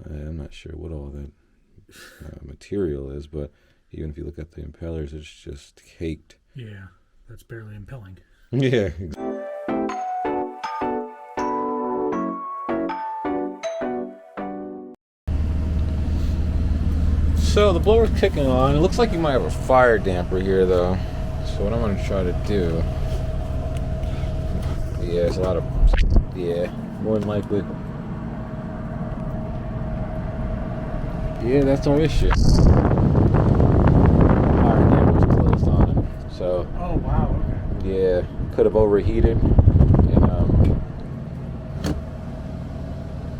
I'm not sure what all that material is, but even if you look at the impellers, it's just caked. Yeah, that's barely impelling. Yeah. So the blower's kicking on. It looks like you might have a fire damper here, though. So what I'm going to try to do... Yeah, it's a lot of... Yeah, more than likely. Yeah, that's our issue. Fire damper's closed on it. So... Oh, wow, okay. Yeah, could have overheated. And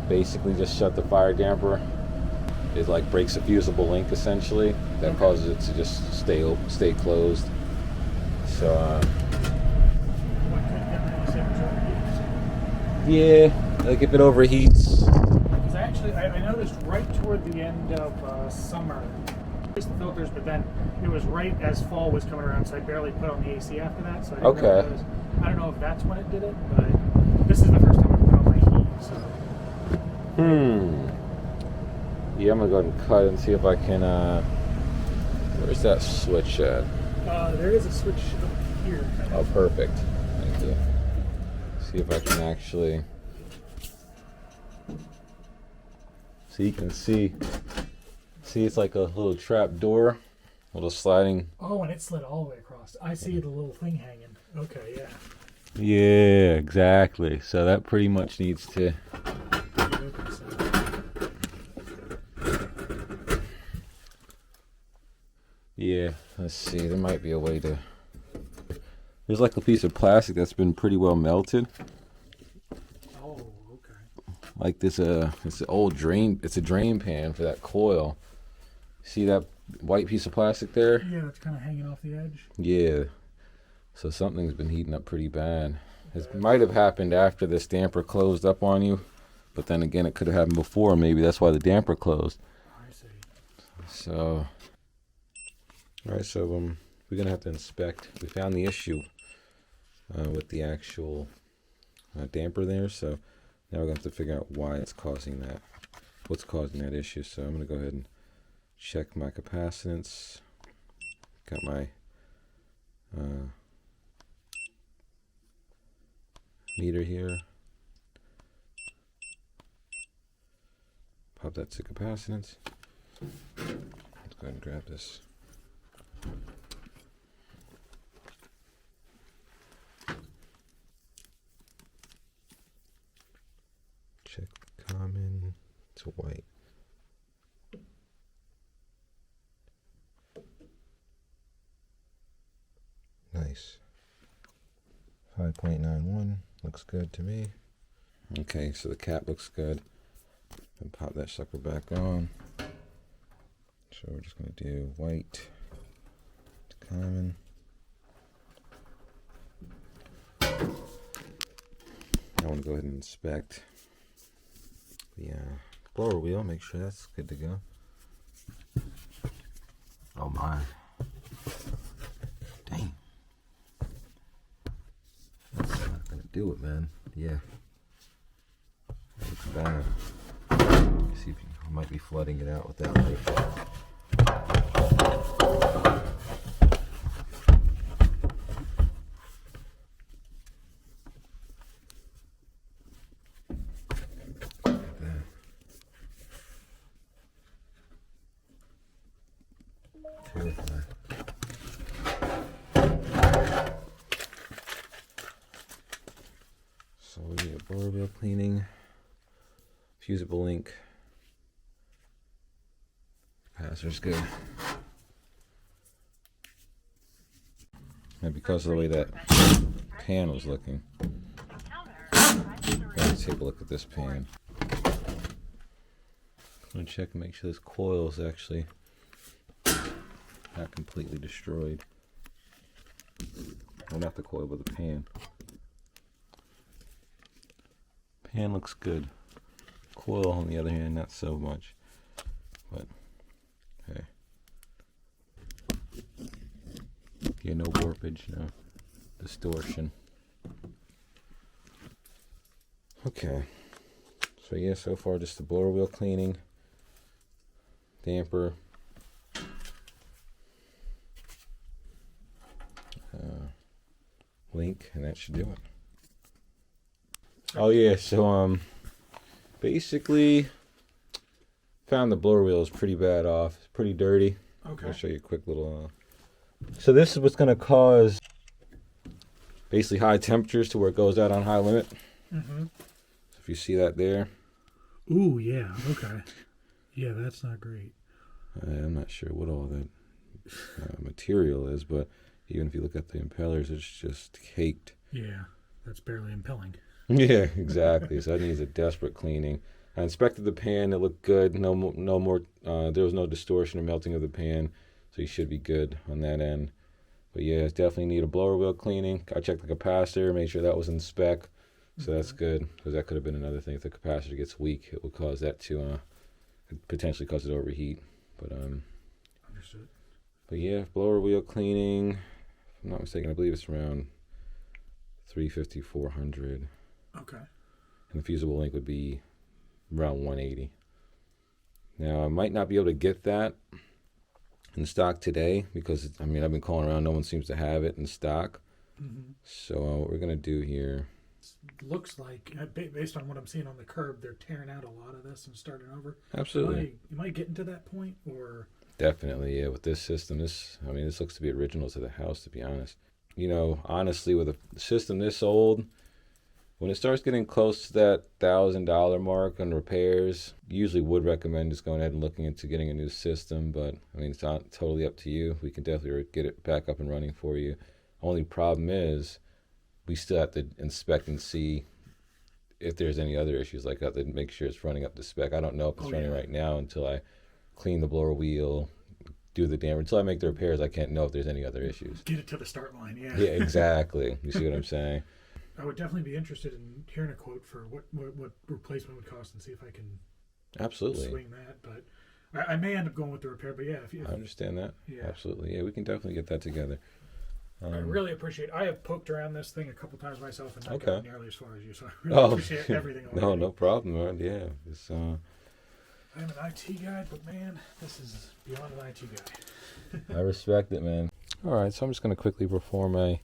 basically just shut the fire damper. It like breaks a fusible link essentially that causes it to just stay closed. So yeah, like if it overheats. Because actually, I noticed right toward the end of summer, the filters, but then it was right as fall was coming around, so I barely put on the AC after that. So I didn't know I don't know if that's when it did it, but this is the first time I've put on my heat. So. Yeah, I'm gonna go ahead and cut and see if I can. Where's that switch at? There is a switch up here. Oh, perfect. Thank you. See if I can actually. So you can see. See, it's like a little trap door, little sliding. Oh, and it slid all the way across. I see the little thing hanging. Okay, yeah. Yeah, exactly. So that pretty much needs to. Yeah, let's see. There might be a way to. There's like a piece of plastic that's been pretty well melted. Oh, okay. Like this, it's an old drain. It's a drain pan for that coil. See that white piece of plastic there? Yeah, it's kind of hanging off the edge. Yeah. So something's been heating up pretty bad. It might have happened after this damper closed up on you, but then again, it could have happened before. Maybe that's why the damper closed. I see. So. All right, so we're gonna have to inspect. We found the issue with the actual damper there, so now we're gonna have to figure out why it's causing that. What's causing that issue? So I'm gonna go ahead and check my capacitance. Got my meter here. Pop that to capacitance. Let's go ahead and grab this. Check common to white. Nice. 5.91 looks good to me. Okay, so the cap looks good. And pop that sucker back on. So we're just going to do white to common. I want to go ahead and inspect the blower wheel, make sure that's good to go. Oh my. Dang. That's not going to do it, man. Yeah. That looks bad. See if you might be flooding it out with that light. So we need a blower wheel cleaning, fusible link, capacitor's good. And because of the way that pan was looking, let's take a look at this pan. I'm gonna check and make sure this coil is actually not completely destroyed. Well, not the coil, but the pan. Pan looks good. Coil, on the other hand, not so much. But, hey. Yeah, no warpage, no distortion. Okay. So yeah, so far just the blower wheel cleaning. damper. Link, and that should do it. Oh yeah, so basically found the blower wheel is pretty bad off. It's pretty dirty. Okay. I'll show you a quick little so this is what's going to cause basically high temperatures to where it goes out on high limit. Mm-hmm. So if you see that there. Ooh, yeah, okay. Yeah, that's not great. I'm not sure what all that material is, but even if you look at the impellers, it's just caked. Yeah, that's barely impelling. Yeah, exactly. So that needs a desperate cleaning. I inspected the pan; it looked good. No more. There was no distortion or melting of the pan, so you should be good on that end. But yeah, definitely need a blower wheel cleaning. I checked the capacitor, made sure that was in spec, so that's good, because that could have been another thing. If the capacitor gets weak, it will cause that to potentially cause it to overheat. But Understood. But yeah, blower wheel cleaning. If I'm not mistaken, I believe it's around 350, 400. Okay. And the fusible link would be around 180. Now, I might not be able to get that in stock today because, I mean, I've been calling around. No one seems to have it in stock. Mm-hmm. So what we're going to do here. Looks like, based on what I'm seeing on the curb, they're tearing out a lot of this and starting over. Absolutely. Am I getting to that point, or? Definitely, yeah. With this system, this looks to be original to the house, to be honest. You know, honestly, with a system this old, when it starts getting close to that $1,000 mark on repairs, usually would recommend just going ahead and looking into getting a new system. But I mean, it's not totally up to you. We can definitely get it back up and running for you. Only problem is, we still have to inspect and see if there's any other issues. Like I have to make sure it's running up to spec. I don't know if it's running right now until I clean the blower wheel, do the damper. Until I make the repairs, I can't know if there's any other issues. Get it to the start line, yeah. Yeah, exactly. You see what I'm saying? I would definitely be interested in hearing a quote for what replacement would cost and see if I can Absolutely swing that. But I may end up going with the repair. But yeah, if I understand that. Yeah. Absolutely. Yeah, we can definitely get that together. I really appreciate it. I have poked around this thing a couple times myself and not gotten nearly as far as you, so I really appreciate everything. No problem, man. Yeah. It's, I'm an IT guy, but man, this is beyond an IT guy. I respect it, man. All right, so I'm just going to quickly perform a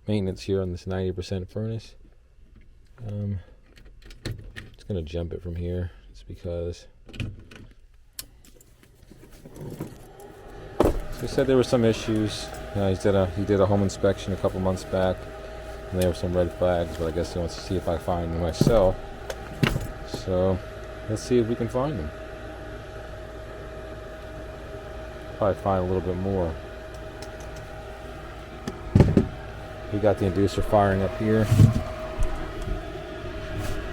maintenance here on this 90% furnace. Just going to jump it from here just because. So he said there were some issues. He did a home inspection a couple months back, and there were some red flags, but I guess he wants to see if I find them myself. So let's see if we can find them. Probably find a little bit more. We got the inducer firing up here.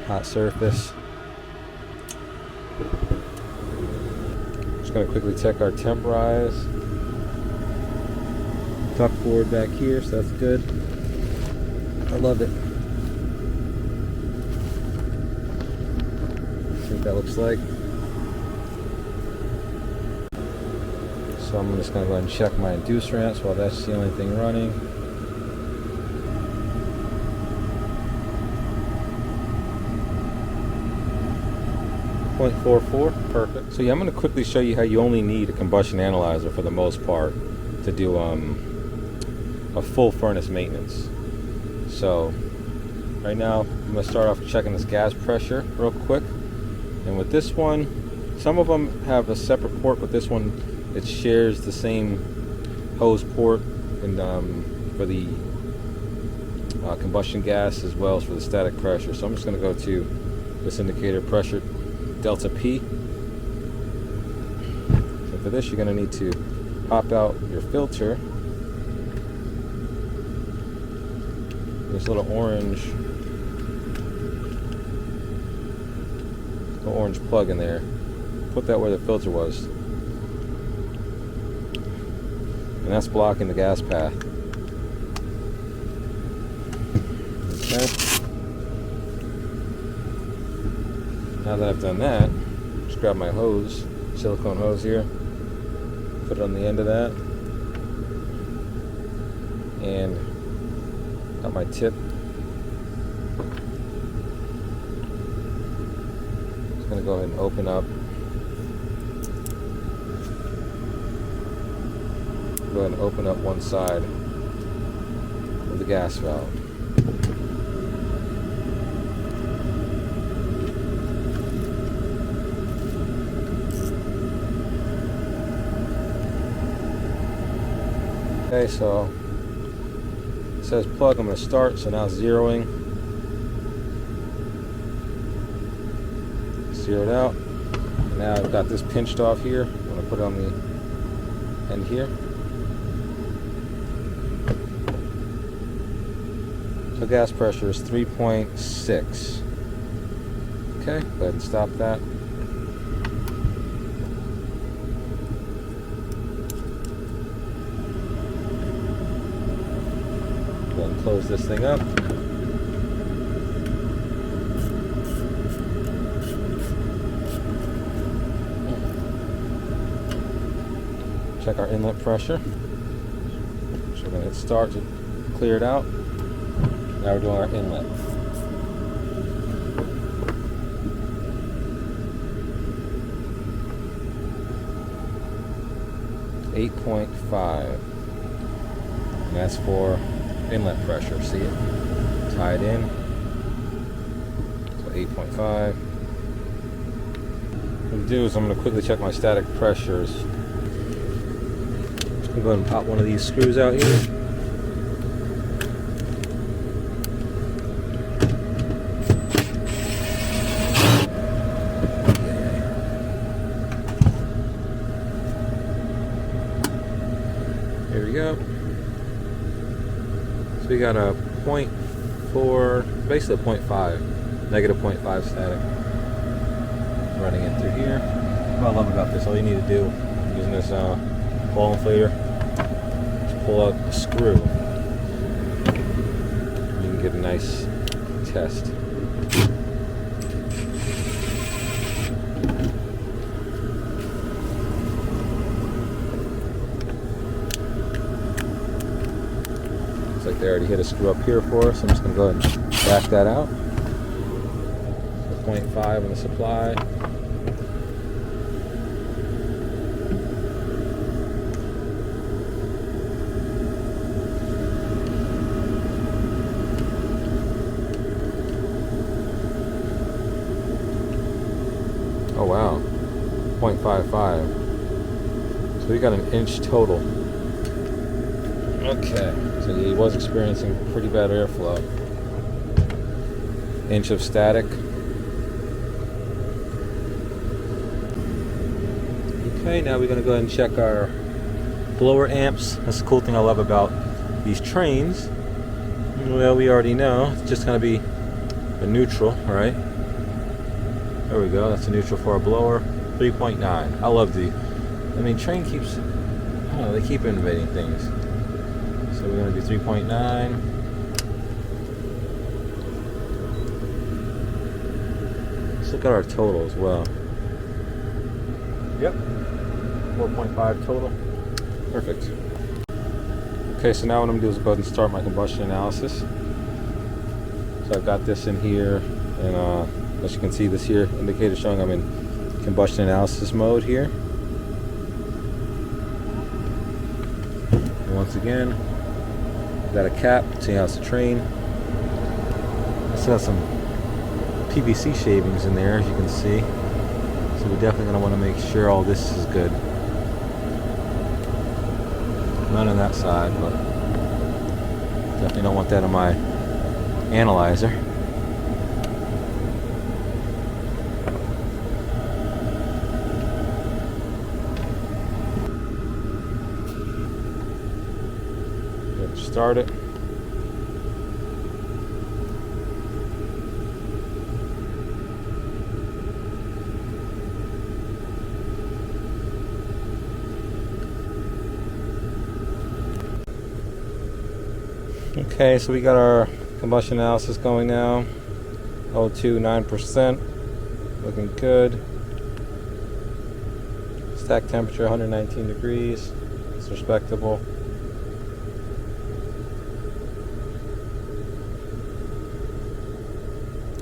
Hot surface. Just going to quickly check our temp rise. Tuck forward back here, so that's good. I love it. See what that looks like. So I'm just going to go ahead and check my inducer amps while that's the only thing running. .44, perfect. So yeah, I'm going to quickly show you how you only need a combustion analyzer for the most part to do a full furnace maintenance. So right now I'm going to start off checking this gas pressure real quick. And with this one, some of them have a separate port, but this one, it shares the same hose port and for the combustion gas as well as for the static pressure. So I'm just going to go to this indicator pressure, delta P. So for this, you're going to need to pop out your filter. This little orange plug in there. Put that where the filter was. And that's blocking the gas path. Okay. Now that I've done that, just grab my hose, silicone hose here, put it on the end of that, and got my tip. Just going to go ahead and open up go ahead and open up one side of the gas valve. Okay, so it says plug. I'm going to start, so now it's zeroing. Zeroed out. Now I've got this pinched off here. I'm going to put it on the end here. So gas pressure is 3.6. Okay, go ahead and stop that. Go ahead and close this thing up. Check our inlet pressure. So we're going to hit start to clear it out. Now we're doing our inlet. .5, and that's for inlet pressure. See it? Tie it in. So 8.5. What I'm do is I'm going to quickly check my static pressures. I'm going to go ahead and pop one of these screws out here. Here we go. So we got a 0.4, basically a 0.5, negative 0.5 static running in through here. What I love about this, all you need to do using this ball inflator, pull out a screw. You can get a nice test. Looks like they already hit a screw up here for us. I'm just going to go ahead and back that out. So 0.5 on the supply. Oh wow, 0.55. So we got an inch total. Okay, so he was experiencing pretty bad airflow. Inch of static. Okay, now we're going to go ahead and check our blower amps. That's the cool thing I love about these trains. Well, we already know it's just going to be a neutral, right? There we go, that's a neutral for our blower. 3.9. I love train keeps, I don't know, they keep innovating things. So we're going to do 3.9. Let's look at our total as well. Yep, 4.5 total. Perfect. Okay, so now what I'm going to do is go ahead and start my combustion analysis. So I've got this in here, and as you can see, this here indicator showing I'm in combustion analysis mode here. And once again, got a cap, see how it's a train. I still got some PVC shavings in there, as you can see. So we're definitely going to want to make sure all this is good. None on that side, but definitely don't want that on my analyzer. Start it. Okay, so we got our combustion analysis going now. O2 9%, looking good. Stack temperature 119 degrees. It's respectable.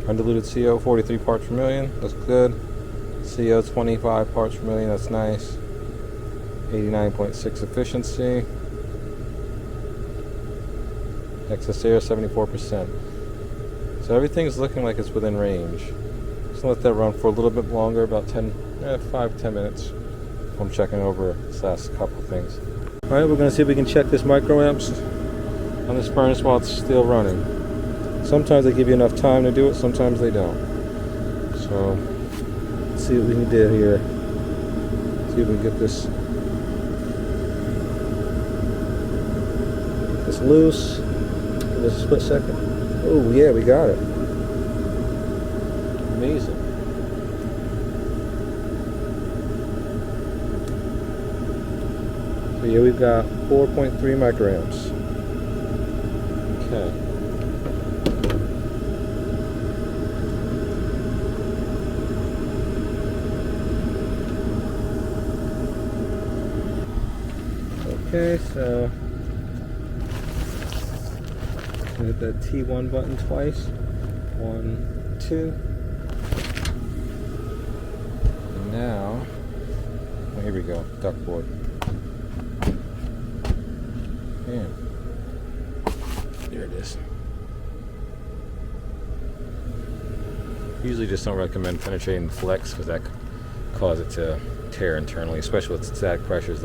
Undiluted CO 43 parts per million, that's good. CO 25 parts per million, that's nice. 89.6 efficiency. Excess air 74%. So everything's looking like it's within range. Just let that run for a little bit longer, about 5-10 minutes. I'm checking over this last couple of things. Alright, we're going to see if we can check this microamps on this furnace while it's still running. Sometimes they give you enough time to do it, sometimes they don't. So, let's see what we can do here. See if we can get this loose. Give us a split second. Oh yeah, we got it. Amazing. So yeah, we've got 4.3 microamps. Okay. Okay, so hit that T1 button twice. 1, 2. And now, oh, here we go, duct board. Man, there it is. Usually just don't recommend penetrating the flex because that could cause it to tear internally, especially with static pressures.